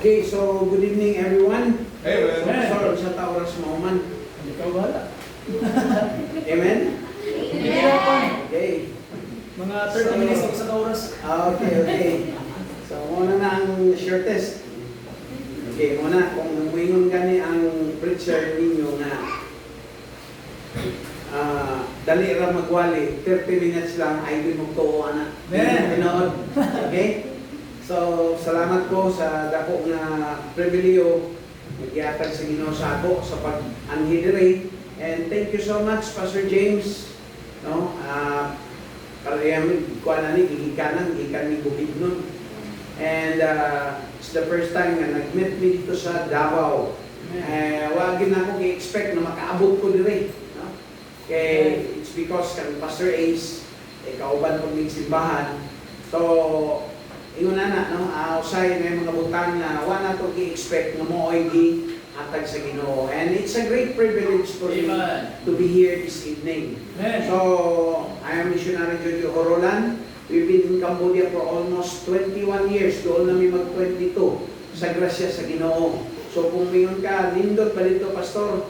Okay, so good evening everyone. Amen. So, sa oras mo man. Ikaw wala. Amen? Amen. Okay. Mga 30 minutes o sa oras. Okay. So, muna na ang short test. Okay, muna, kung muingon gani ang preacher ninyo nga dali ra magwali, 30 minutes lang, ay di mo to, anak. Tinood. Okay? So, salamat ko sa dako nga pribileo nagyatag sa Ginoo sa ako sa pag-anhiderate. And thank you so much, Pastor James. No? Karayami, kuha na ni, gigikan ni COVID nun. And it's the first time nga nag-meet me dito sa Davao. Wagin na ako i-expect na makaabot ko dire. No? Kaya it's because kan Pastor Ace, kauban pag simbahan. So, ingon na no, usay na mga butang na wala to i-expect na mo ay hatag sa Ginoo. And it's a great privilege for me to be here this evening. Amen. So, I am missionary Jojo Orolan. We've been in Cambodia for almost 21 years. Doon namin mag-22 sa grasya sa Ginoo. So, kung mayroon ka, nindot ba dito, Pastor?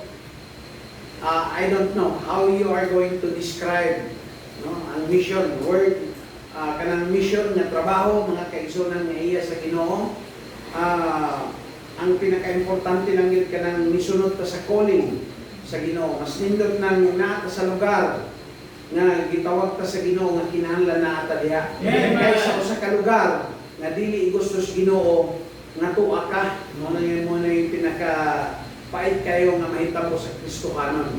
I don't know how you are going to describe ang mission, word, kanang mission nga trabaho, mga kaigsunan nga iya sa Ginoo. Ang pinaka-importante lang yun kanang misunod ta sa calling sa Ginoo. Mas nindot nang naata sa lugar nga gitawag ta sa Ginoo nga kinahanglan na ata diha. Kaysa sa ka lugar nga dili gusto sa Ginoo nga tuwa ka. Mo na yung pinaka pait kayo nga mahitabo sa Kristohanon.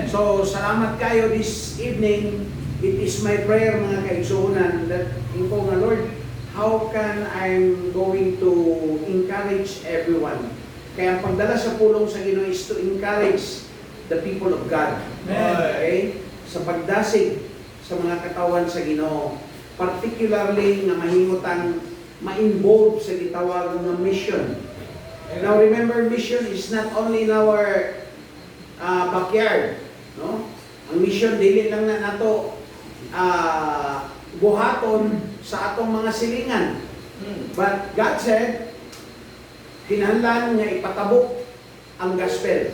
So salamat kayo this evening. It is my prayer mga kaigsunan that ko nga Lord, how can I'm going to encourage everyone? Kaya ang pagdala sa pulong sa Ginoo is to encourage the people of God. Okay? Sa pagdasig sa mga katawan sa Ginoo. Particularly nga mahimutang ma-involve sa gitawag ng mission. Now remember, mission is not only in our backyard. No? Ang mission, dili lang na nato buhaton sa atong mga silingan. But God said, kinahanglan nga ipatabok ang gospel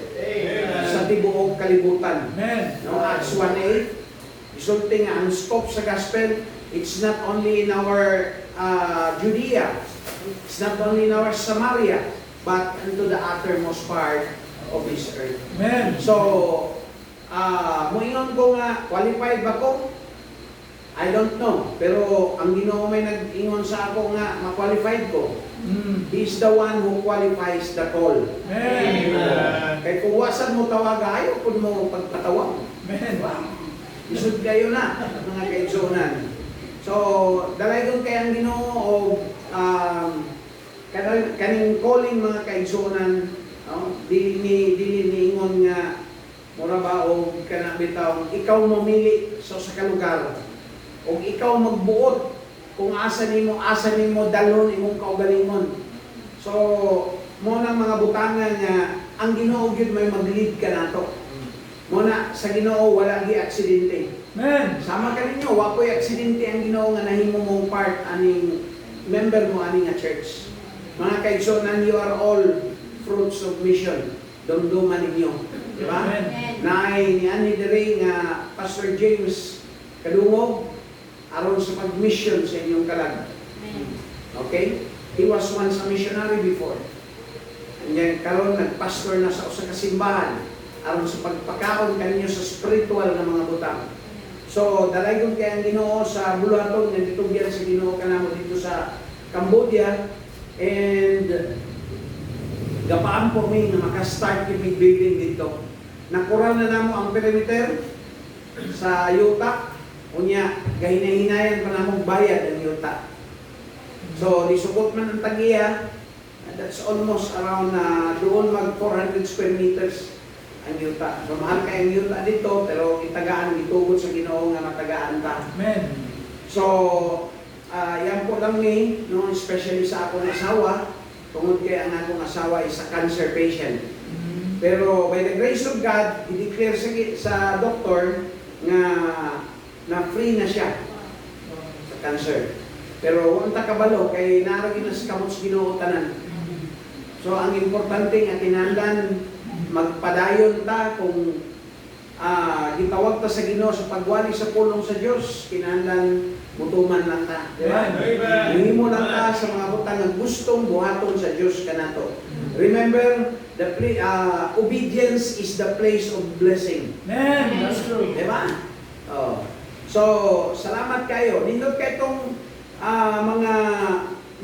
sa tibuok kalibutan. No, Acts 1:8, isulti nga ang scope sa gospel, it's not only in our Judea, it's not only in our Samaria, but into the uttermost part of this earth. So, moingon ko nga, qualified ba ko? I don't know. Pero ang Ginoo may nag-ingon sa ako nga, ma-qualified ko. He is the one who qualifies the call. Kaya kung wasan mo tawag, ayaw kung mo pagpatawag. Isod kayo na, mga kaigsunan. So, dalagon kaya ang Ginoo o kaning calling mga kaigsunan, dili ni ingon nga, mura ba o kanabitaw, ikaw mamili sa kalugar. O ikaw magbuot kung asa nimo dalon imong kaugalingon. So mo na mga butangan nga ang Ginoo gyud may mag-lead ka nato. Mo na sa Ginoo wala gi aksidente. Sama ka ninyo wa koy aksidente ang Ginoo nga nahimo mong part aning member mo aning nga church. Mga kaigsunan, you are all fruits of mission. Dumduman ninyo, di ba? Naay ni ani diri nga Pastor James kadungog aron sa pag-mission sa inyong kalag. Okay? He was once a missionary before. And then, karon nagpastor na sa usa ka simbahan aron sa pagpakaon kaninyo sa spiritual na mga butang. So, dalaygon kay ang Ginoo sa buluhaton nga ditugyan sa Ginoo kanamo dito sa Cambodia, and gapaan po mi nga maka-start yung big building dito. Nakural na namo ang perimeter sa yuta. Unya, gahinay-hinayan pa namong bayad ang yuta. So, nisukot man ang tagiya, that's almost around doon mag 400 square meters ang yuta. So, mahal kayong yuta dito, pero itagaan, itugod sa Ginoo nga matagaan ta. So, yan po lang ni, no, especially sa akong asawa, tungod kaya ang akong asawa is a cancer patient. Pero by the grace of God, i-declare sa doktor na free na siya sa cancer. Pero huwag ta kabalo, kay naragin na sa kamot sa Ginoo tanan. So ang importante nga kinahanglan magpadayon ta kung gitawag ta sa Ginoo sa pagwali sa pulong sa Dios, kinahanglan mutuman lang ta. Di ba? Himo lang ta sa mga butang nga gustong buhaton sa Dios kanato. Remember, obedience is the place of blessing. Amen. That's true. Di ba? Oh. So, salamat kayo. Nindot kayo itong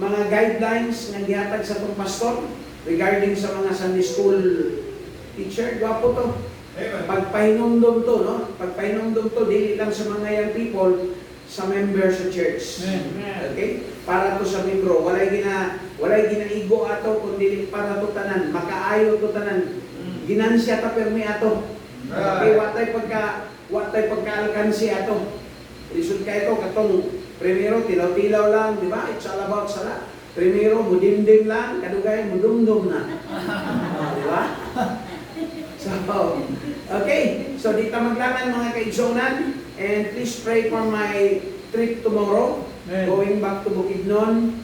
mga guidelines nga gihatag sa itong pastor regarding sa mga Sunday school teacher. Gwapo to. Pagpahinumdum to, no? Pagpahinumdum to, dili lang sa mga young people, sa members sa church. Amen. Okay? Para to sa membro. Walay ginaigo ato, kundi para to tanan. Makaayo to tanan. Ginansya ta permi ato. Okay? Watay pagkaalkansi ato. Lisod ka ito, katong primero, tilaw-tilaw lang, di ba? It's all about sala. Primero, mudimdim lang, kadugay, mudumdum na. Di ba? So, okay. So, di ta maglangan mga kaigsonan. And please pray for my trip tomorrow. Amen. Going back to Bukidnon.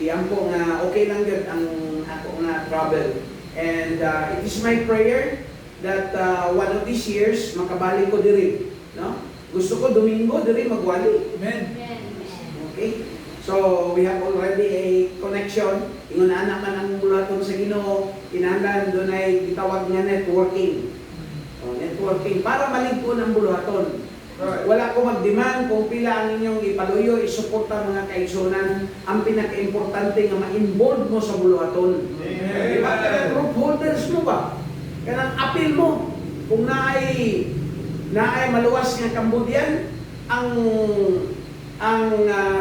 Iyan po nga, okay lang yun ang ako nga travel. And it is my prayer that one of these years, makabalik ko diri. No? Gusto ko Domingo diri magwali. Amen. Okay? So, we have already a connection. Ingon anak man ang bulaton sa Ginoo, kinahanglan doon ay gitawag nga networking. Networking para maligpon ang bulaton. Wala ko mag-demand kung pila ang inyong ipaluyo, isuporta mga kaigsonan. Ang pinaka-importante nga ma-involve mo sa bulaton. Di ba? Kanang group holders mo ba? Kanang appeal mo. Kung naay maluwas nga Cambodian, ang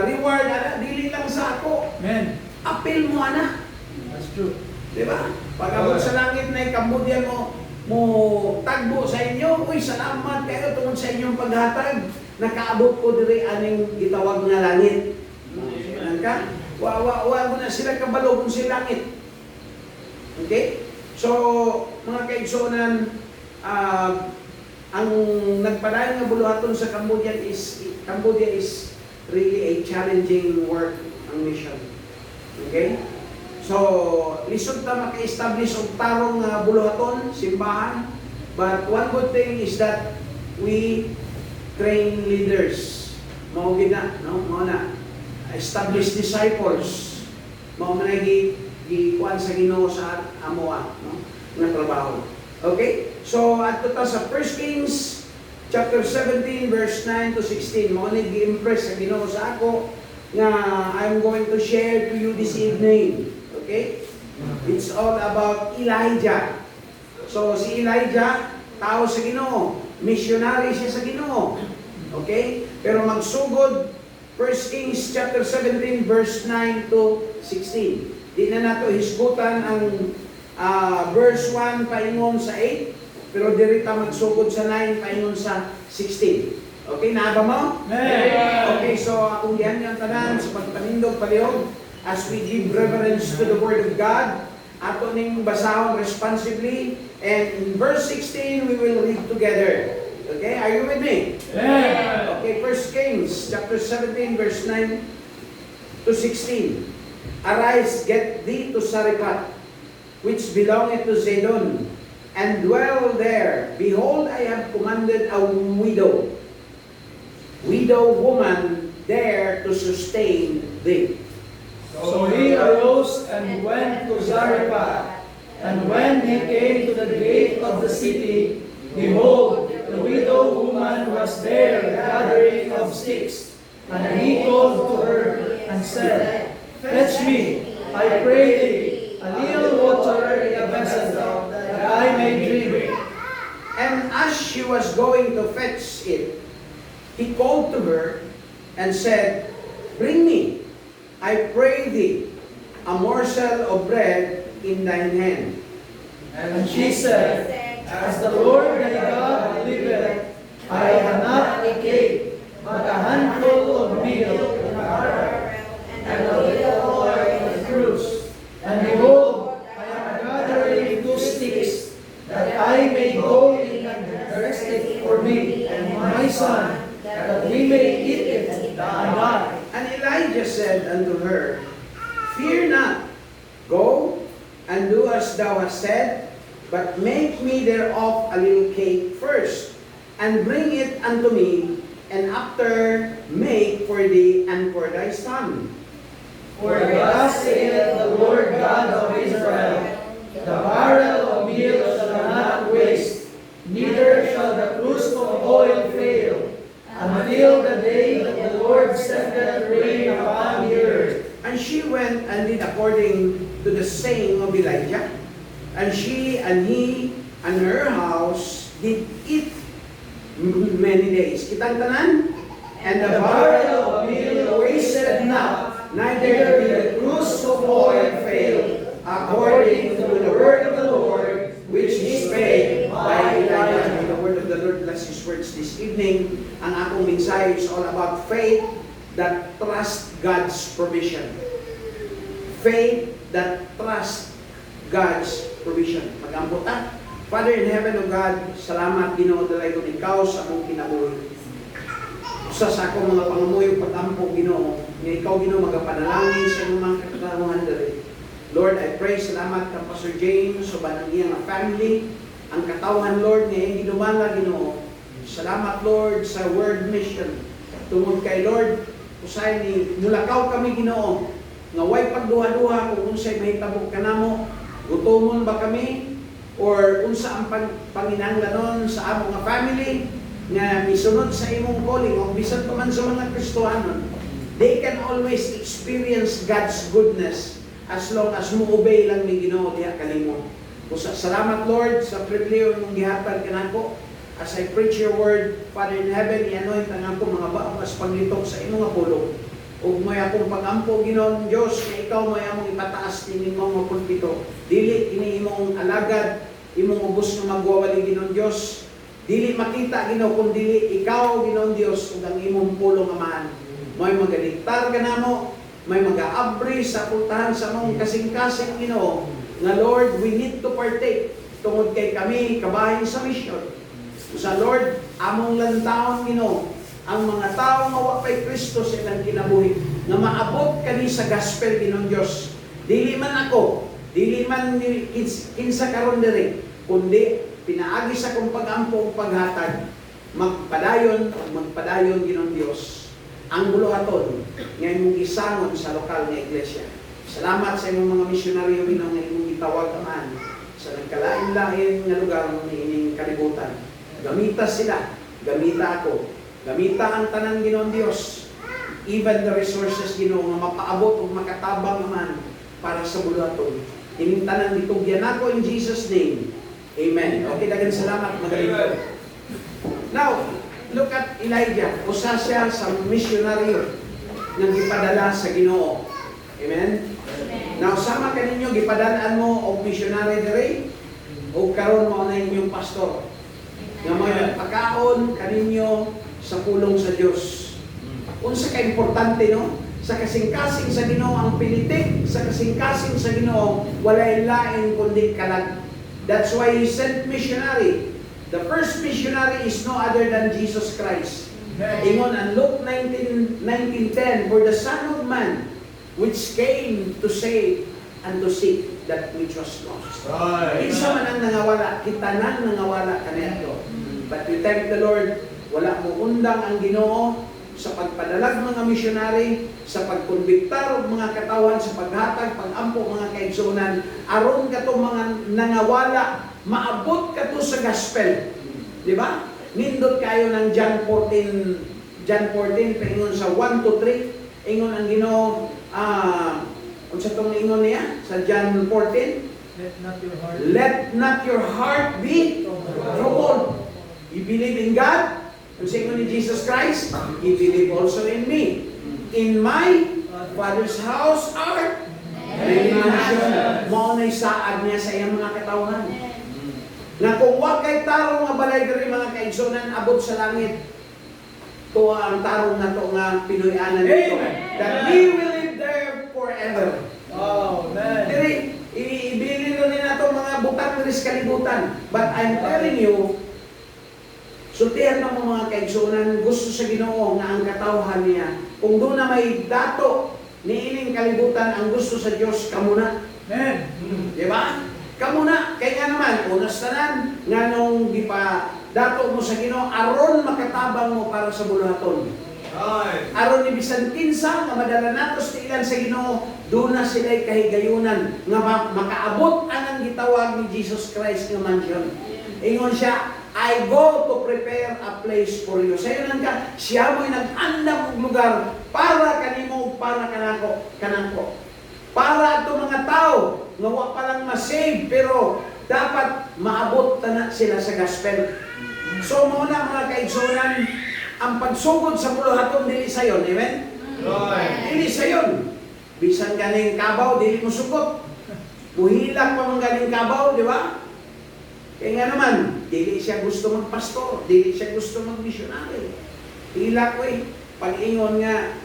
reward ana dili lang sa ako. Amen. Appeal mo ana. That's true. Di ba? Pag abot sa langit na Cambodian mo tagbo sa inyo, uy, salamat kayo tungkol sa inyong paghatag. Nakaabot ko diri aning gitawag nga langit. Sinan ka? Wa mo na sila kabalo kung si langit. Okay? So, mga kaigsonan, ang nagpadayon nga buluhaton sa Cambodia is really a challenging work, ang mission. Okay? So, lisod ta maka-establish og tarong buluhaton, simbahan. But one good thing is that we train leaders. Mao gina, no? Mao na establish disciples. Mao man gikuan sa Ginoo sa amoa, no? Nga trabaho. Okay? So, adto ta sa 1 Kings chapter 17 verse 9 to 16. Mao ni gi-impress sa Ginoo sa ako nga I'm going to share to you this evening. Okay? It's all about Elijah. So, si Elijah, tao sa Ginoo. Missionary siya sa Ginoo. Okay? Pero magsugod, 1 Kings chapter 17, verse 9 to 16. Di na nato hisgutan ang verse 1 paingon sa 8, pero dirita magsugod sa 9 paingon sa 16. Okay, naaba mo? Amen. Okay, so akong diyan yung tanan sa pagpanindog palihog as we give reverence to the Word of God, ato ning basahon responsibly, and in verse 16 we will read together. Okay, are you with me? Amen. Okay, 1 Kings chapter 17 verse 9 to 16. Arise, get thee to Sarephat, which belongeth to Zidon, and dwell there. Behold, I have commanded a widow woman there to sustain thee. So he arose and went to Zarephath. And when he came to the gate of the city, behold, the widow woman was there gathering of sticks. And he called to her and said, Fetch me, I pray thee, a little water in a vessel, that I may drink. And as she was going to fetch it, he called to her and said, Bring me, I pray thee, a morsel of bread in thine hand. And she said, As the Lord thy God liveth, I have not a cake, but a handful of meal in a jar, and a little oil in a cruse. And behold, I am gathering 2 sticks, that I may go in and dress it for me and my son, that we may eat it and die. And Elijah said unto her, Fear not, as thou hast said, but make me thereof a little cake first, and bring it unto me, and after make for thee and for thy son. For thus saith the Lord God of Israel, the barrel of meal shall not waste, neither shall the cruse of oil fail, until the day that the Lord sendeth rain upon the earth. And she went and did according to the saying of Elijah. And she and he and her house did eat many days. Kitang tanan? And the barrel of meal wasted not, neither did the cruse of oil fail, according to the word of the Lord, which he spake by Elijah. May the word of the Lord bless His words this evening. Ang akong mensahe is all about faith that trust God's provision. Faith that trust God's provision. Mag-ambot ta. Father in heaven, O God, salamat Ginoo dalay ko ikaw sa among kinabuhi. Usa sa akong mga pangamuyo pag-ampo Ginoo, nga ikaw Ginoo magapanalangin sa imong mga katawhan diri. Lord, I pray salamat kang Pastor James sa banang iyang family, ang katawhan Lord nga iyang ginumala Ginoo. Salamat Lord sa word mission. Tungod kay Lord, usay ni mulakaw kami Ginoo nga way pagduha-duha kung unsay mahitabo kanamo, gutomon ba kami or unsa ang panginahanglanon sa among nga family nga misunod sa imong calling o bisan pa man sa mga Kristohanon. They can always experience God's goodness as long as mo-obey lang ni Ginoo diha kanimo. Salamat Lord sa pribileyo mong gihatag kanako. As I preach your word, Father in heaven, i-anoint ang akong mga baong as paglitok sa imong nga pulong. Ug may akong pag-ampo Ginoong Dios nga ikaw may among ipataas din imong mga pulpito. Dili ini imong alagad, imong ubos nga magwawali Ginoong Dios. Dili makita Ginoo kun dili ikaw Ginoong Dios ug ang imong pulong amahan. May magaligtar kanamo, may mag-aabri sa pultahan sa among kasing-kasing Ginoo. Nga Lord, we need to partake tungod kay kami kabahin sa mission. Sa Lord, among lantawon Ginoo ang mga tao nga wa kay Kristo sa ilang kinabuhi nga maabot kani sa gospel Ginoong Dios. Dili man ako, dili man kinsa karon diri, kundi pinaagi sa kong pag-ampo ug paghatag magpadayon Ginoong Dios ang buluhaton nga imong gisangon sa lokal nga iglesia. Salamat sa imong mga misyonaryo Ginoo nga imong gitawag man sa nagkalain-lain nga lugar ng ining kalibutan. Gamita sila, gamita ako, gamita ang tanan Ginoong Dios, even the resources Ginoo nga mapaabot ug makatabang naman para sa buluhaton. Ining tanan ditugyan ako in Jesus name. Amen. Okay, daghang salamat magaling ko. Now, look at Elijah. Usa siya sa misyonaryo nga gipadala sa Ginoo. Amen. Now, sama kaninyo gipadalaan mo og misyonary diri o karon mo na inyong pastor. Nga mga pagkaon kaninyo sa pulong sa Dios. Unsa ka importante no? Sa kasing-kasing sa Ginoo ang pilitik, sa kasing-kasing sa Ginoo walay lain kundi kalag. That's why He sent missionary. The first missionary is no other than Jesus Christ. Ingon ang Luke 19:10, for the Son of Man which came to save and to seek that which was lost. Isa man ang nangawala, kita nang nangawala kanito. But we thank the Lord, wala mo undang ang Ginoo sa pagpadalag mga missionary, sa pagkonbiktar og mga katawan, sa paghatag, pag-ampo mga kaigsunan, aron kato mga nangawala, maabot kato sa gospel. Di ba? Nindot kayo ng John 14, paingon sa 1 to 3, ingon ang Ginoo, unsa tong ingon niya sa John 14? Let not your heart be troubled. You believe in God? Ang ingon ni Jesus Christ, you believe also in me. In my Father's house are many mansions. Mao nay saad niya sa iyang mga katawhan. Na kung wag kay tarong nga balay diri mga kaigsunan abot sa langit, tuwa ang tarong na to nga Pinoy-anan nito. That we will live there forever. Oh, man. Diri, ibilin rin nato mga butang diri sa kalibutan. But I'm telling you, sultihan ng mga kaigsunan, gusto sa Ginoo nga ang katawhan niya. Kung doon na may dato, niining kalibutan, ang gusto sa Diyos, kamuna. Amen. Di ba? Kamo na, kaya nga naman, unas tanan, nga nung gipa dato mo sa Ginoo, aron makatabang mo para sa buluhaton. Aron ni bisan kinsa nga madala natos ti ilan sa Ginoo, doon na sila'y kahigayunan nga makaabot anang gitawag ni Jesus Christ nga mansion. Ingon siya, I go to prepare a place for you. Sayo lang ka, siya mo'y nag-andam og lugar para kanimo, para kanako. Para ato mga tao nga wa pa lang ma-save pero dapat maabot na sila sa gospel. So muna mga kaigsunan, ang pagsugod sa buluhaton dili sayon, amen? Dili sayon. Bisan ganing kabaw dili mo sugot. Buhilak pa man ganing kabaw, di ba? Kaya nga naman, dili siya gusto magpastor, dili siya gusto magmisyonary. Hila ko pag-ingon nga,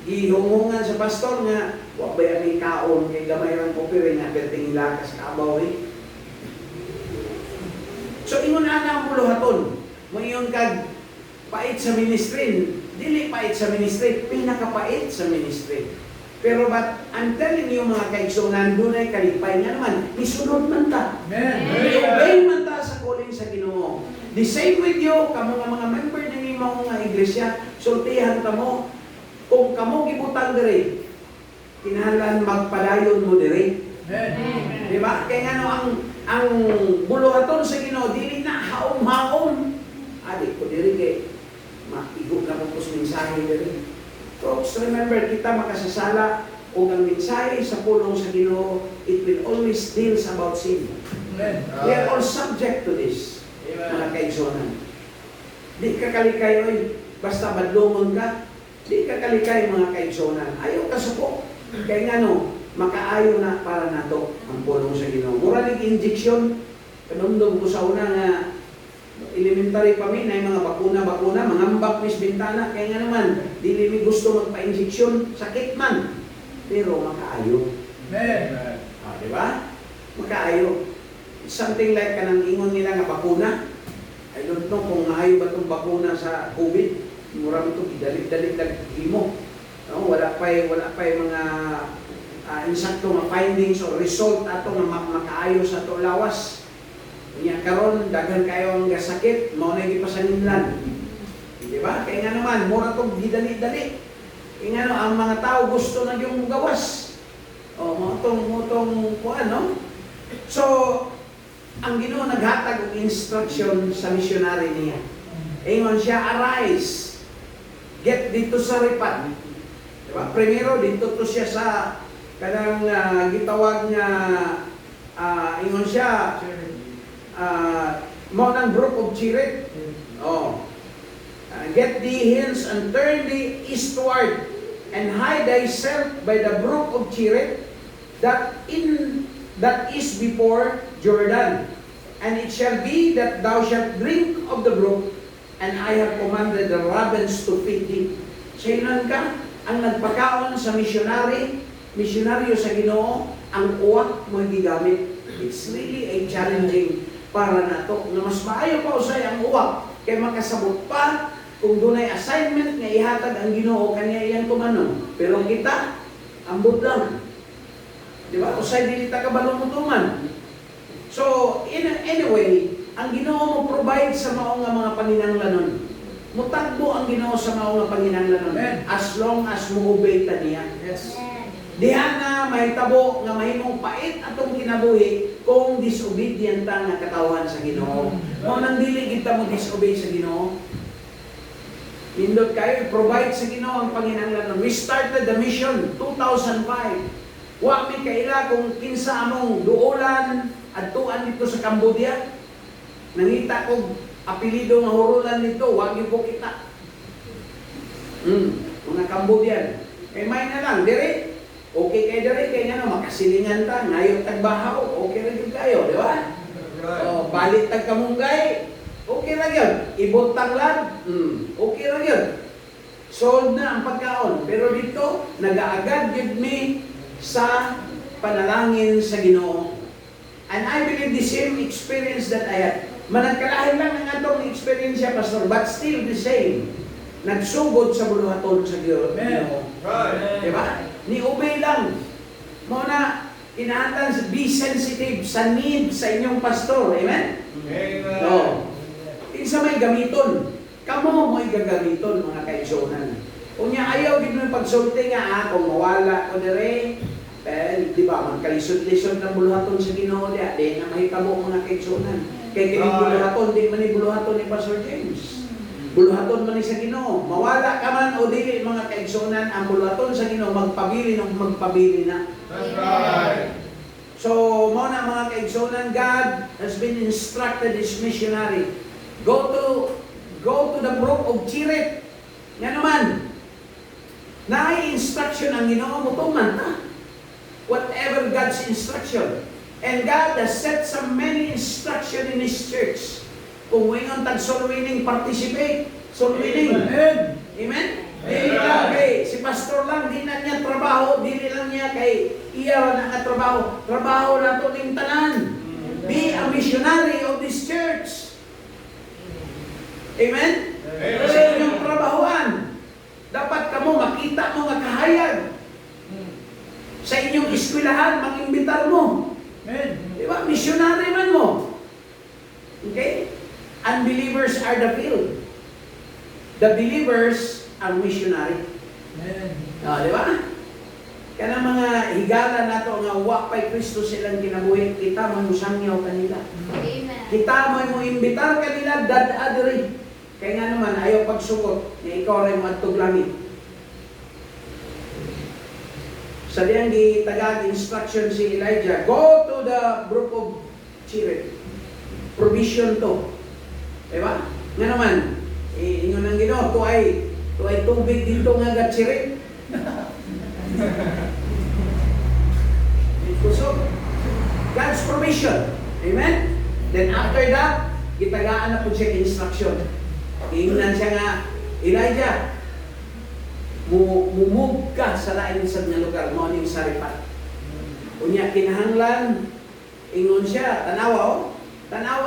gihungungan sa pastor nga, wag ba yung kaon, kay gamay lang ko pero nga, perting ilakas kabaw So, ingon na ang buluhaton. Mayon kag pait sa ministry, dili pait sa ministry, pinakapait sa ministry. Pero but I'm telling you mga kaigsunan, doon ay kalipay nga naman, isunod man ta. I-obey man ta sa calling sa Ginoo. The same with you, kamo nga mga member ng imong nga iglesia, sultihan ta mo, kung kamo gibutang diri, kinahanglan magpadayon mo diri. Di ba? Kaya nga no, ang buluhaton sa Ginoo, dili na haom-haom. Adi ko diri kay maigo na ko sa mensahe diri. Folks, remember, kita makasasala o ang mensahe sa pulong sa Ginoo, it will always deals about sin. We are all subject to this, mga kaigsunan. Di ka kalikay, basta badlungon ka, di ka kalikay mga kaigsunan. Ayaw ka suko. Kaya nga no, makaayo na para nato ang pulong sa Ginoo. Muralig injection, kanundog ko sa una nga, elementary pa min ay mga bakuna, mga ambak mis bintana, kaya nga naman, dili mi gusto magpa-injeksyon, sakit man, pero makaayo. Amen. Di ba? Makaayo. Something like kanang ingon nila nga bakuna. I don't know kung maayo ba itong bakuna sa COVID. Mura mo ito, idalik-dalik mo. No? Wala pa mga insakto nga findings or result ato nga makaayo sa ito lawas. Kanya karon daghan kayo ang gasakit, mao na gipasanginlan. Di ba? Kaya nga naman, mura tong gidali-dali. Kaya nga no, ang mga tao gusto na yung gawas. O, mo tong kuan, no? So, ang Ginoo naghatag og instruction sa missionary niya. Ingon siya, arise. Get dito sa ripat. Di ba? Primero, dito to siya sa kanang gitawag nga ingon siya, mo ng brook of Chirit. Get thee hence and turn thee eastward and hide thyself by the brook of Chirit that is before Jordan. And it shall be that thou shalt drink of the brook, and I have commanded the ravens to feed thee. Sailan ka? Ang nagpakaon sa misyonaryo sa Ginoo, ang uwak mo gigamit. It's really a challenging para nato na mas maayo pa usay ang uwak kay makasabot pa kung dunay assignment nga ihatag ang Ginoo kaniya iyang tumanon. Pero kita ambot lang. Di ba? Usay dili ta kabalo mutuman. So, anyway, ang Ginoo mo provide sa mao nga mga panginahanglanon. Mutagbo ang Ginoo sa mao nga panginahanglanon as long as mo obey ta niya. Yes. Diha na mahitabo nga mahimong pait atong kinabuhi kung disobedient ta nga katawan sa Ginoo. Mao nang dili kita mo disobey sa Ginoo. Nindot kayo provide sa Ginoo ang panginahanglanon. We started the mission 2005. Wa mi kaila kung kinsa among duolan adtuan dito sa Cambodia. Nangita kog apelyido nga hurulan nito, wa gyud ko kita. Mga Cambodian. Kay may na lang dire. Okay kay dire kay nga makasilingan ta, ngayon tagbahaw, okay ra gyud kayo, di ba? Balik tag kamunggay, okay ra gyud. Ibot tanglad, okay ra gyud. Sold na ang pagkaon, pero dito nagaagad gyud mi sa panalangin sa Ginoo. And I believe the same experience that I had. Managkalahin lang ang atong experience siya, Pastor, but still the same. Nagsugod sa buluhaton sa Ginoo. Right. Diba? Ni-obey lang. Muna, Kinahanglan be sensitive sa need sa inyong pastor. Amen? No. Kinsa may gamiton. Kamo mo'y gagamiton, mga kaigsunan. Kung niya ayaw din mo pagsulti nga, kung mawala ko dire, di ba, magkalisod-lisod ng buluhaton sa Ginoo diya, di na mahitabo mga kaigsunan. Kaya kining buluhaton, di man ni buluhaton ni Pastor James. Buluhaton man ni sa Ginoo. Mawala ka man o dili mga kaigsunan, ang buluhaton sa Ginoo, magpabili ng magpabili na. That's right. So, mo na mga kaigsunan, God has been instructed His missionary. Go to the brook of Cherith. Nga naman, instruction ang Ginoo mo tuman ta. Whatever God's instruction. And God has set some many instruction in His church. Kung ngayon tag-soul winning, participate. Soul winning. Amen. Amen? Dili lang kay, si pastor lang, di na niya trabaho, dili lang niya kay iya na nga trabaho. Trabaho na to ning tanan. Be a missionary of this church. Amen? Sa inyong trabahoan, dapat kamo makita mo nga kahayag. Sa inyong eskwelahan, mag-imbitar mo. Amen. Di ba? Missionary man mo. Okay? Unbelievers are the field. The believers are missionary. Amen. Di ba? Kaya mga higala na to nga wapay Kristo silang kinabuhi, kita mo musangyaw kanila. Amen. Kita mo imbitar kanila, dad-adri. Kaya nga naman, ayaw pagsugot na ikaw rin matug langit. Sa diyang gitagag instruction si Elijah, go to the brook of Cherith. Provision to. Diba? Nga naman, ingon ang Ginoo, to ay tubig dito nga ga Cherith. So, God's provision. Amen? Then after that, gitagaan na po siya instruction. Ingnan siya nga, Elijah, mumove ka sa lain sa nga lugar, morning Saripat. Unya kinahanglan, ingon siya, tanawa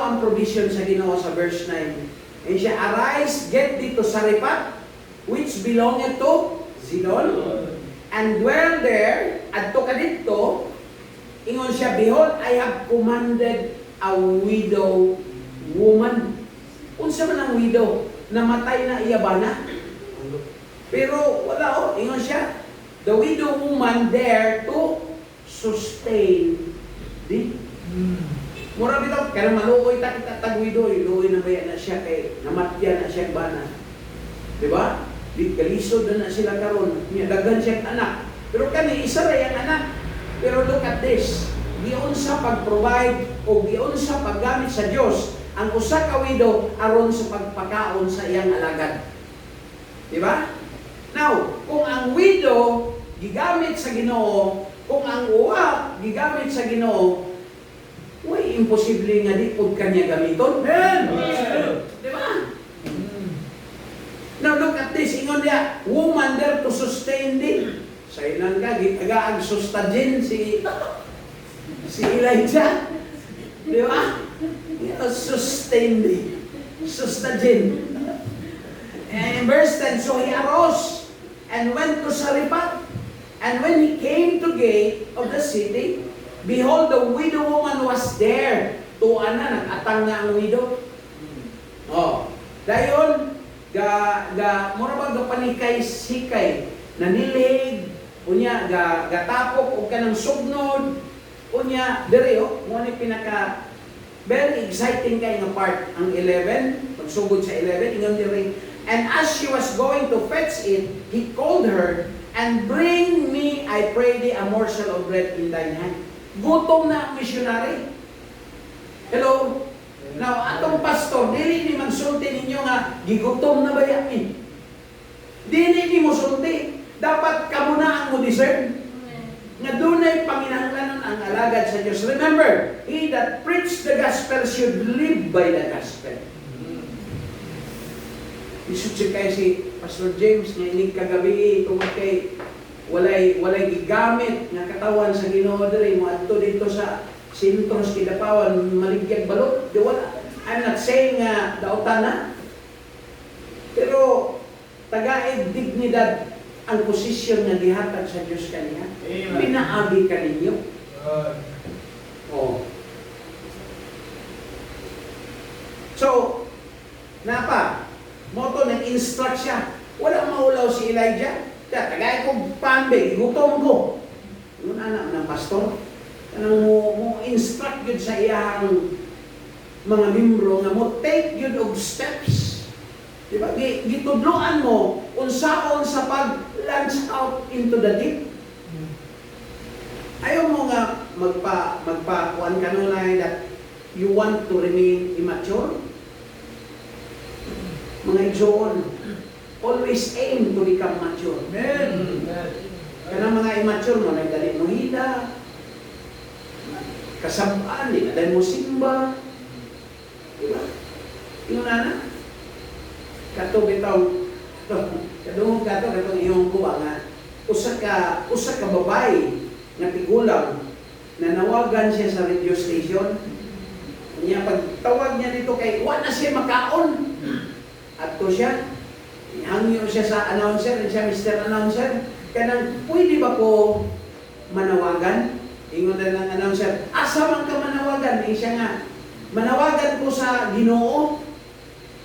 ang provision sa Ginoo sa verse 9. And siya, arise, get thee to Saripat, which belongeth to Sidon, and dwell there, adto ka dito, ingon siya, behold, I have commanded a widow woman. Unsa man ang widow? Namatay na iya bana? Pero wala ingon siya, the widow woman there to sustain di. Mura bitaw, kaya maluoy tag widow, luoy na baya na siya kay namatyan na siya bana. Di ba? Di kalisod na sila karon, niya daghan siya anak. Pero kani isa ra yang anak. Pero look at this, giun sa pag-provide o giun sa paggamit sa Dios ang usa ka widow aron sa pagpakaon sa iyang alagad. Di ba? Now, kung ang widow gigamit sa Ginoo, kung ang uwa gigamit sa Ginoo, way imposible nga di pud kanya gamiton. Amen. Di ba? Now look at this, ingon niya, woman there to sustain din. Sa ilang ka, gitagaag sustain si Elijah. Di ba? Sustain din. Sustain. And verse 10, so he arose and went to Saripat. And when he came to gate of the city, behold, the widow woman was there. Tuan na, nag-atang na ang widow. Dayon, mura ba panikay sikay, nanilig, unya, gatapok, o ka ng sugnod, unya, dere, mo ni pinaka, very exciting kay nga part, ang 11, pagsugod sa 11, ingon dere, and as she was going to fetch it, he called her, and bring me, I pray thee, a morsel of bread in thine hand. Gutom na ang missionary. Hello? Now, atong pastor, dili ni magsulti ninyo nga, gigutom na ba yan? Dili ni mo sulti. Dapat kamo na ang mo discern. Nga dunay panginahanglanon ang alagad sa Diyos. Remember, he that preach the gospel should live by the gospel. Isut siya kay si Pastor James nga ining kagabi tungod kay walay gigamit nga katawan sa Ginoo diri mo adto dito sa sentros Kidapawan maligyag balot. Di wala. I'm not saying dautan na. Pero tagaid dignidad ang posisyon nga gihatag sa Dios kaniya. Pinaagi ka ninyo. Oh. So, napa, moto nag-instruct siya. Wala maulaw si Elijah. Kaya tagay ko pambe, gutom ko. Yung anak ng pastor, kanang mo instruct yun sa iyang mga membro nga mo take yun og steps. Diba? Gitudloan mo unsaon sa pag-launch out into the deep. Ayaw mo nga magpakuan kanunay that you want to remain immature. Mga igsoon, always aim to become mature. Amen. Kanang mga immature mo, nagdali mo hila, kasabaan, di na mo simba. Diba? Yung nana, kato bitaw, kadungog kato, katong iyong kuwa nga, usa ka babay na tigulang, nanawagan siya sa radio station, niya pagtawag niya dito kay, wa na siya makaon. At to siya, hangyo siya sa announcer, siya Mr. Announcer, kanang, pwede ba ko manawagan? Ingon na ng announcer, asa man ka manawagan? Siya nga, manawagan ko sa Ginoo,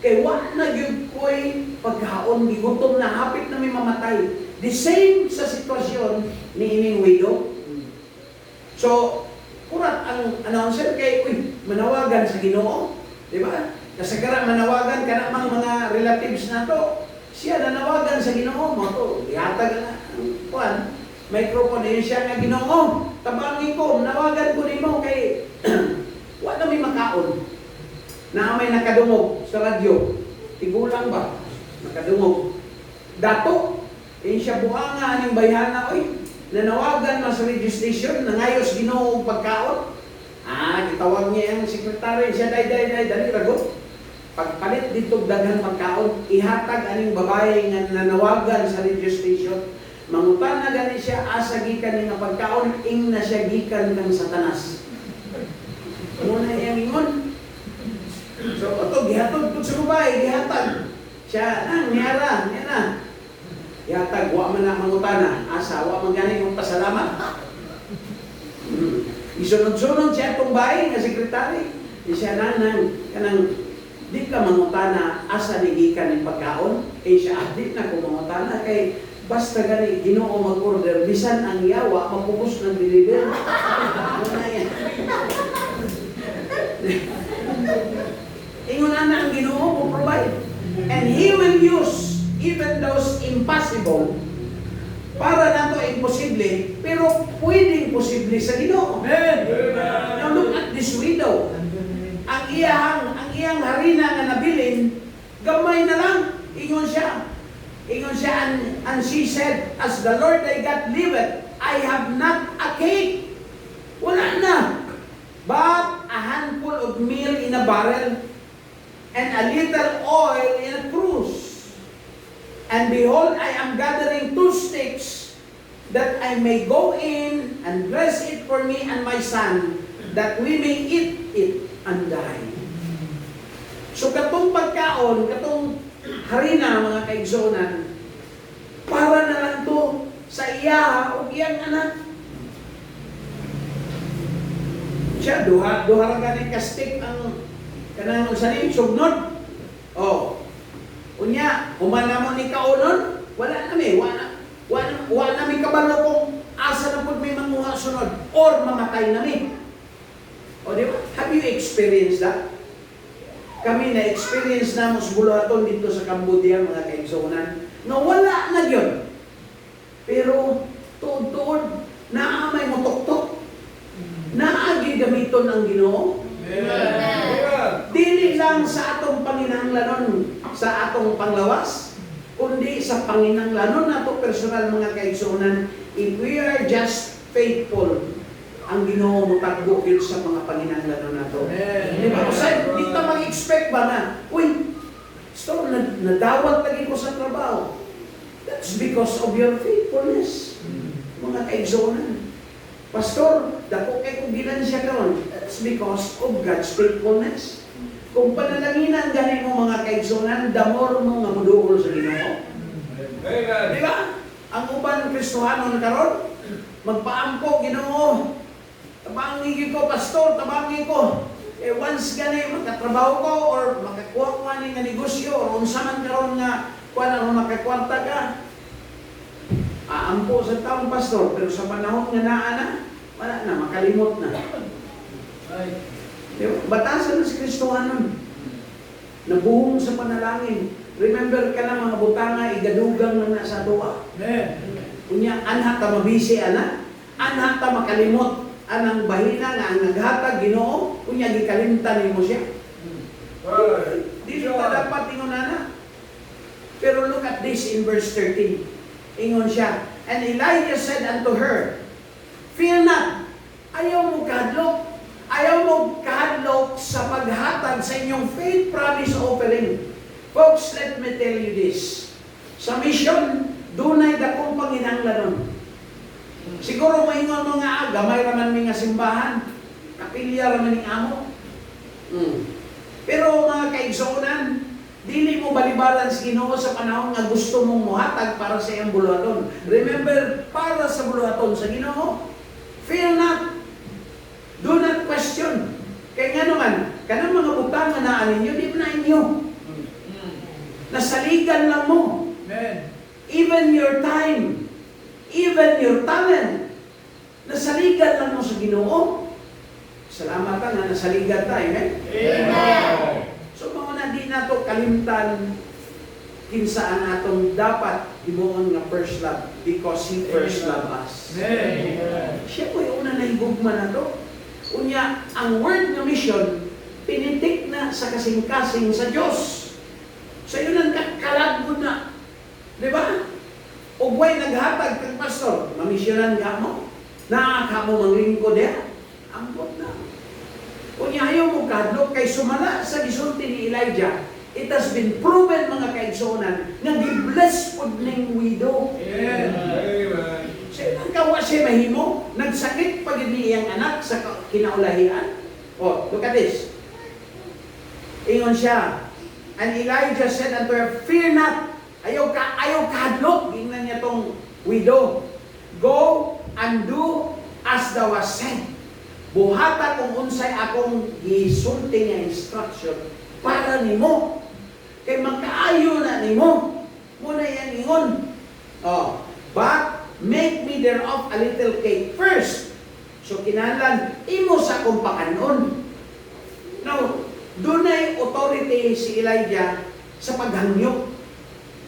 kay wa na gyud ko'y pagkaon, gigutom na, hapit na may mamatay. The same sa sitwasyon ni ining widow. So, kurat ang announcer kay, manawagan sa Ginoo, di ba? Kasagara manawagan ka namang mga relatives na to. Siya nanawagan sa Ginoo mo to. Ihatag na kuan, microphone yun siya nga Ginoo. Tabangi ko, nawagan ko nimo kay wa na may makaon. Na may nakadungog sa radyo. Tigulang ba? Nakadungog. Dato, siya buhanga ning bayhana oy. Nanawagan na sa radio station, nangayos Ginoo og pagkaon. Gitawag niya ang sekretary siya dali ragot. Pagpalit dito daghang pagkaon, ihatag aning babae nga nanawagan sa radio station, mangutan na gani siya asa gikan nga pagkaon, ing na siya gikan kang Satanas. Muna iyang ingon. So ato gihatod pud sa babae, gihatag. Siya nang niara. Ihatag wa man na mangutana, asa wa man gani kong pasalamat. Isunod-sunod siya itong bahay nga sekretary. Siya kanang di ka mangutana asa nigikan ng pagkaon. Siya di na kung mangutana kay basta gani Ginoo mag-order, bisan ang yawa, mapupos ng deliver. Ano yan? Ingon na ang Ginoo will provide. And He will use even those impossible para nato imposible, pero pwedeng posible sa Ginoo. Amen. Now look at this widow. Ang iyang harina nga nabilin, gamay na lang. Ingon siya, and she said, as the Lord thy God liveth, I have not a cake. Wala na. But a handful of meal in a barrel, and a little oil in a cruse. And behold, I am gathering 2 sticks, that I may go in and dress it for me and my son, that we may eat it and die. So katong pagkaon, katong harina mga kaigsonan, para na lang to sa iya o iyang anak. Siya, duha ra ganing kastik ang kanang sanin, sugnod. Unya, humanamon ni kaunon, wala na may, wala na may kabalo kung asa na po may manguha sunod, or mamatay na may. Di ba? Have you experienced that? Kami na-experience na sa bulaton dito sa Cambodia, mga kaigsonan, na wala na yun. Pero, tuod-tuod, naamay mo tok-tok, naagi gamiton ang Ginoo. Dili lang sa atong panginahanglanon, sa atong panglawas, kundi sa panginahanglanon nato personal mga kaigsonan. If we are just faithful, ang Ginoo mo tagbo yun sa mga panginahanglanon nato. Di ba? Kasi di ta mag-expect ba na, nadawat lagi ko sa trabaho. That's because of your faithfulness, mga kaigsonan. Pastor, dako kay kung ginansya karon. That's because of God's faithfulness. Kung panalaginan gani mo mga kaigsonan, damor mo nga muduol sa Ginoo. Di ba? Ang uban Kristohanon karon, magpaampo Ginoo. Tabangin ko, pastor, tabangin ko. Once gani makatrabaho ko or makakuha ko ani nga negosyo or unsa man karon nga kuan ang makakwarta ka. Aampo sa taong pastor, pero sa panahon nga naa na, wala na, makalimot na. Diba? Batasan na si Kristohanon. Nabuhong sa panalangin. Remember ka na mga butanga, igadugang na nasa doa. Kunya, anha ta mabisi, ana? Anha ta makalimot. Anang bahina nga ang naghatag Ginoo, kunya gikalimtan mo siya. Di ka dapat ingon ana. Pero look at this in verse 13. Ingon siya, and Elijah said unto her, fear not, ayaw mo kahadlok. Ayaw mo kahadlok sa paghatag sa inyong faith promise offering. Folks, let me tell you this. Sa mission, dunay dakong panginahanglanon. Siguro maingon mo nga, gamay raman mi nga simbahan. Kapilya raman ning amo. Pero mga kaigsuonan, dili mo balibaran si Ginoo sa panahon nga gusto mong muhatag para sa iyang buluhaton. Remember, para sa buluhaton sa Ginoo. Fear not. Do not question. Kaya nga naman, kanang mga butang na naan ninyo, di na inyo. Nasaligan lang mo. Even your time, even your talent, nasaligan lang mo sa Ginoo. Salamat ka na nasaligan tayo, Amen. So mga na di nato kalimtan kinsa ang atong dapat himuon nga first love because He first loved us. Siya po yung una na higugma na to. Unya, ang word nga mission, pinitik na sa kasing-kasing sa Diyos. So yun ang kakalagod na. Di ba? O buhay naghatag kang pastor, mamisyonan ka mo, nakaka mo manglingkod ya, ambot na. Unya, ayaw mo kadlok kay sumala sa gisulti ni Elijah. It has been proven, mga kaigsuonan, nga gi-bless pod ning widow. Siya nang kawa siya mahimo, nagsakit pag iyang anak sa kinaulahian. Oh, look at this. Ingon siya, and Elijah said unto her, fear not. Ayaw kahadlok. Ingnan niya tong widow. Go and do as thou hast said. Buhata kung unsay akong gisulti nga instruction para nimo. Kay magkaayo na nimo. Muna yan ingon. Oh, but make me thereof a little cake first. So kinahanglan imo sa akong pakanon. Now, dunay authority si Elijah sa paghangyo.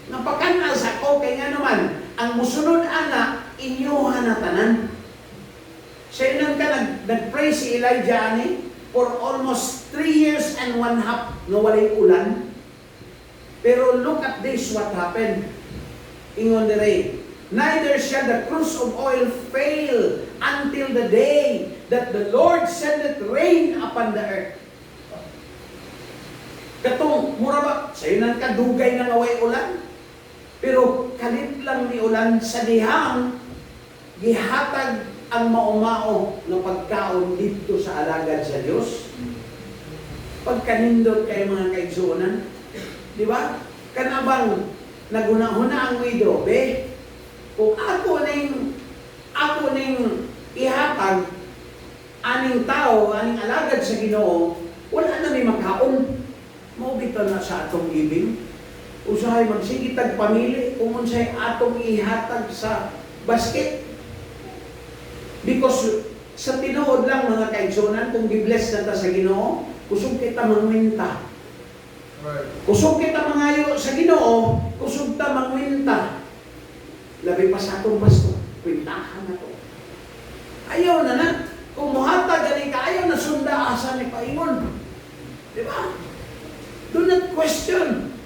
Napakana sa ako kay nga naman ang musunod ana inyuha na tanan. Sa inan ka nag-pray si Elijah ani for almost 3 years and 1/2 nga walay ulan. Pero look at this what happened. Ingon dire, neither shall the cruse of oil fail until the day that the Lord sendeth rain upon the earth. Katong mura ba sa inan ka dugay nga way ulan? Pero kalit lang ni ulan sa dihang gihatag ang maumao ng pagkaon dito sa alagad sa Diyos. Pagkanindot kay mga kaigsuonan, di ba? Kanabang nagunahuna ang widow, be, kung ako ning ihatag aning tao, aning alagad sa Ginoo, wala na may makaon. Maubito na sa atong giving. Usahay magsigitag pamili kung unsay atong ihatag sa basket. Because sa tinuod lang mga kaigsunan, kung gibless na ta sa Ginoo, kusog kita mangwinta. Kusog kita mangayo sa Ginoo, kusog ta mangwinta. Labi pa sa atong basto, kwintahan na to. Ayaw na. Kung muhatag galing ka, ayaw na sunda asa ni paingon. Di ba? Do not question.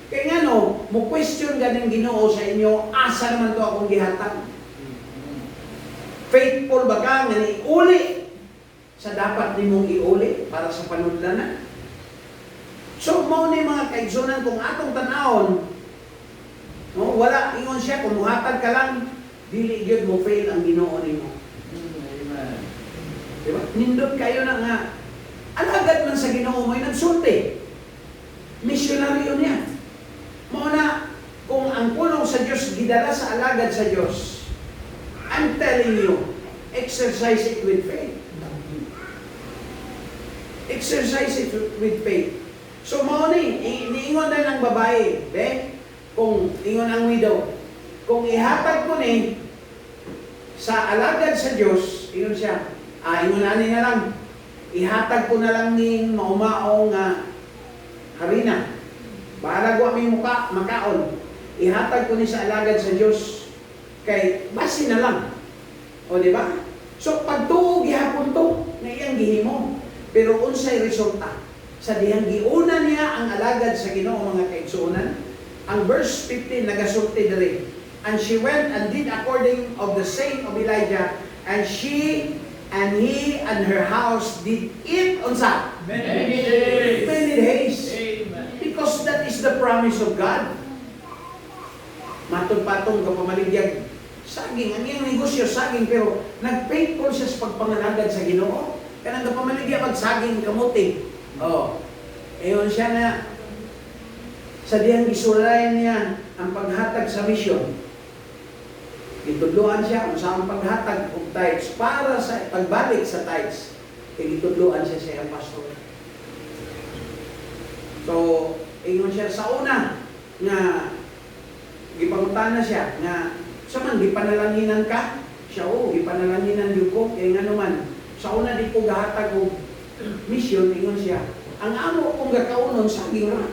Kaya nga no, mo question ganing Ginoo sa inyo, asa naman to akong gihatag. Faithful ba ka nga iuli sa dapat nimong iuli para sa panudlanan? So, mo ni mga kaigsunan kung atong tanawon, no, wala, ingon siya, kung muhatag ka lang, dili gyud mo fail ang Ginoo nimo. Amen. Diba? Nindot kayo na nga, alagad man sa Ginoo mo'y nagsulti. Misyonaryo niya. Mauna, kung ang pulong sa Diyos gidala sa alagad sa Diyos, I'm telling you, exercise it with faith. Exercise it with faith. So, niingon na ng babae, kung ingon ang widow, kung ihatag ko ni sa alagad sa Diyos, ingon siya, ingon na lang, ihatag ko na lang ni maumaong harina. Para ko aming muka, makaon. Ihatag ko ni sa alagad sa Diyos. Kay, basi na lang. O, di ba? So, pagtuog, ihapon to, na iyang gihimo. Pero unsay resulta? Sa dihang giuna niya ang alagad sa Ginoo mga kaigsuonan, ang verse 15 nagasulti diri. And she went and did according of the saying of Elijah, and she and he and her house did eat unsa? Many days. Many days. Amen. Because that is the promise of God. Matod-patong kapamaligyag saging, ang iyang negosyo saging, pero nag-faithful siya sa pagpangalagad sa Ginoo. Kanang kapamaligya magsaging kamuti. Oh. Ayon siya na sa diyang isulayan niya ang paghatag sa misyon. Itudluan siya kung saan paghatag og tithes para sa pagbalik sa tithes. Kaya itudluan siya sa iyang pastor. So, ayon siya sa una nga gipangutana siya nga sa man gipanalanginan ka? Siya gipanalanginan gyud ko kay ngano man sa una di ko gahatag og mission, ingon siya, ang amo kong gakaunon saging ra.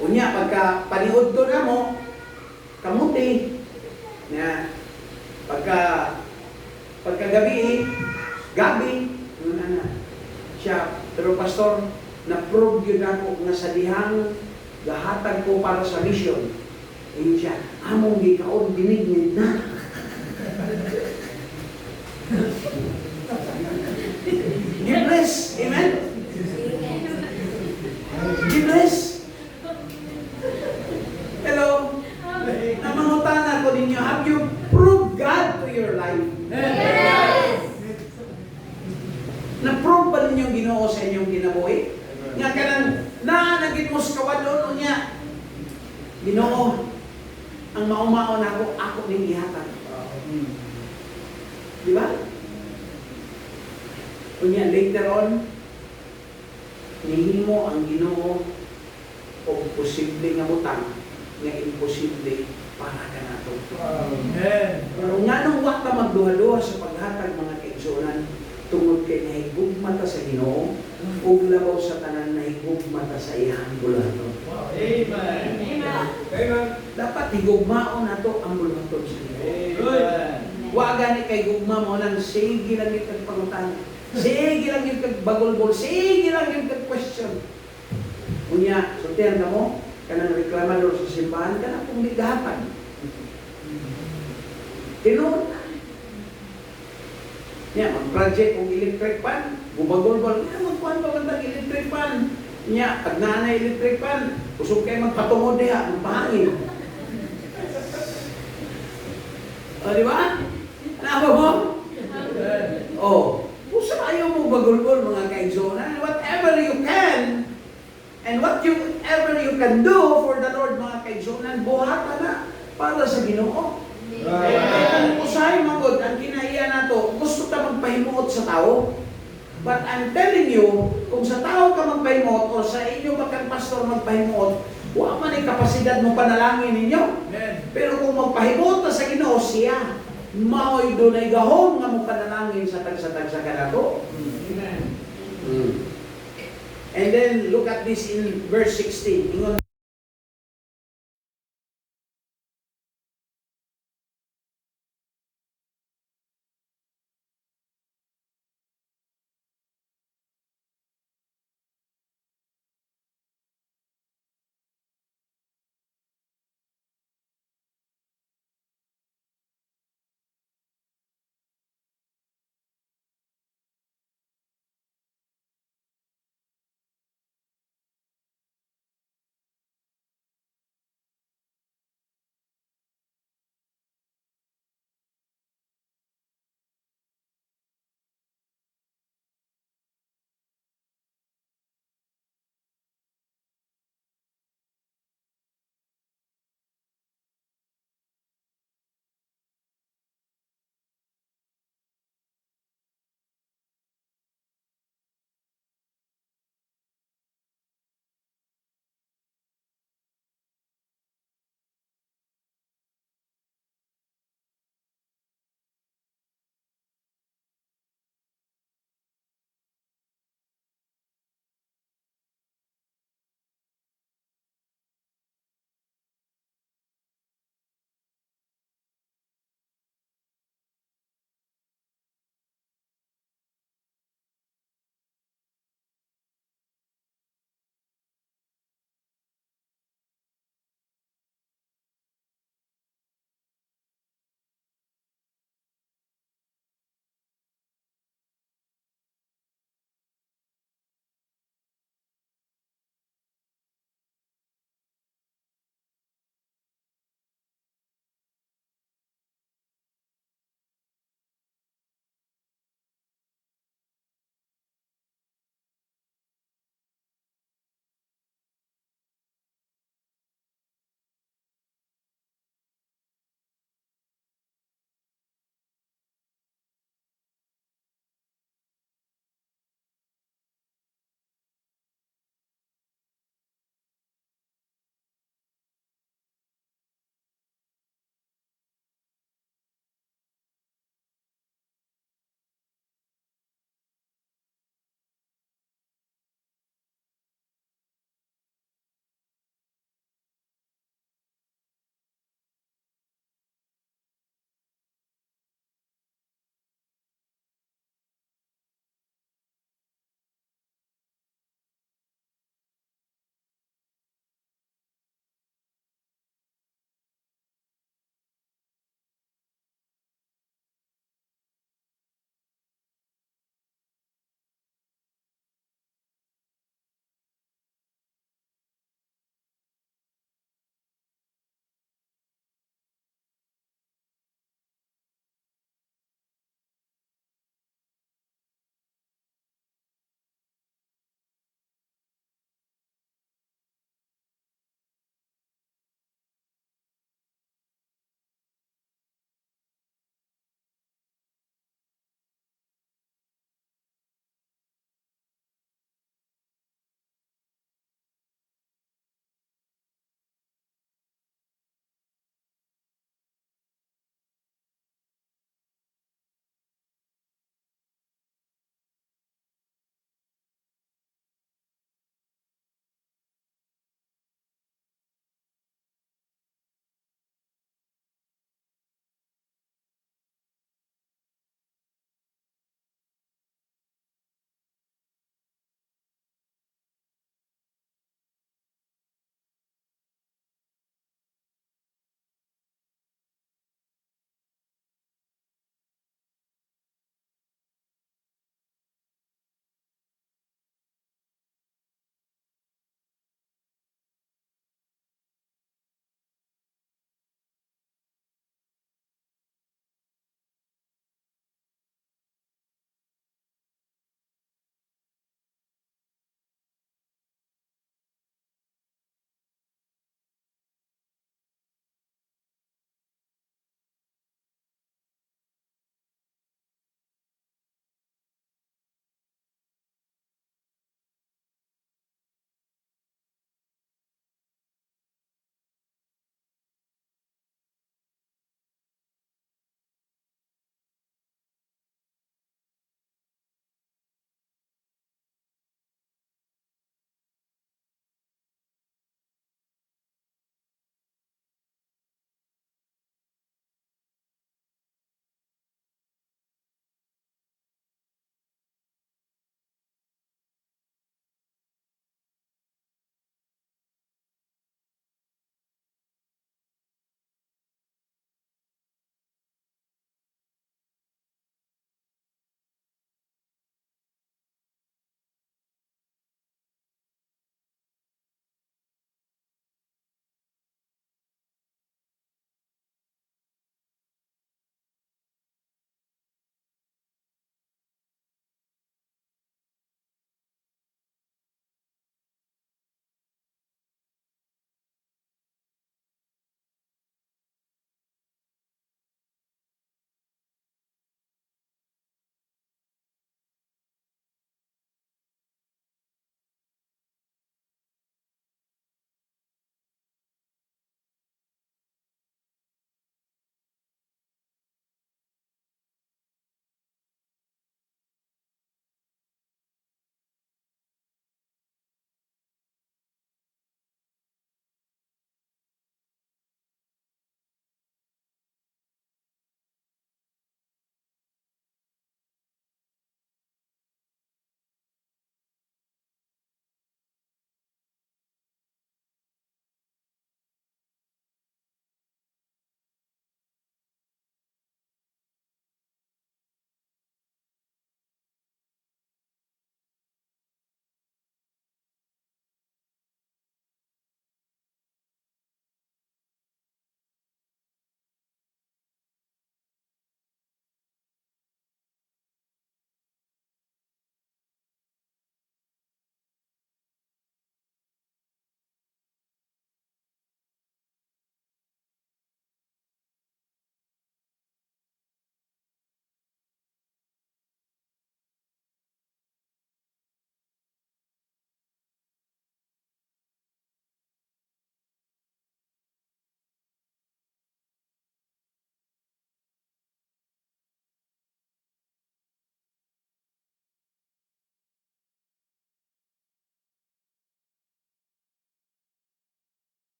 Unya, pagka panihod to na mo, kamuti, na pagka gabi, yun na. Siya, pero pastor, na-prove yun ako nga sa dihang gahatag ko para sa mission. Ayun siya, among gikaon, dinignig na. Give bless. Amen? Give bless. Hello? Namangutana ko ninyo, have you proved God to your life? Yes. Na-prove ba ninyo ang Ginoo sa inyong kinabuhi? Nga kanang nagit mo sa kawadon niya. Ginoo, ang maumaon ako ning ihatag. Di ba? Kunya, later on, nihimo ang Ginoo o posible nga butang nga imposible para ka nato. Amen. Pero nga nung wak ka magduha-duha sa paghatag mga kaigsuonan, tungod kay nahigugma ta sa Ginoo, ug labaw sa tanan nahigugma ta sa iyang bulaton. Amen. Amen. Dapat higugmaon nato ang bulaton sa Ginoo. Amen. Wa gani kay gugma mo nang sige lang yung kagpangutan. Sige lang yung kagbagol-bol. Sige lang yung kag-question. Unya, sultihan ka mo, kanang reklamador sa simbahan, kanang kung ligahapan. Tinuod na. Nya, mag-project kung electric pan, bubagol-bol, magkuhan pa man tag electric pan. Nya, pag naanay electric pan, usog kayo magpatungod diha, magpahangin. O, di ba? Naaba mo? Kung ayaw mo bagol-bol mga kaigsuonan, whatever you can, and whatever you can do for the Lord mga kaigsuonan, buhatan na para sa Ginoo. Kaya kung usahay magod, ang kinaiya nato, gusto ta magpahimuot sa tao. But I'm telling you, kung sa tao ka magpahimuot o sa inyo bakang pastor magpahimuot, wa man ay kapasidad mo panalangin ninyo. Pero kung magpahimuot na sa Ginoo siya, mao'y doon ay gahom nga mo panalangin sa tagsa-tagsa ka nato. And then, look at this in verse 16. Ingon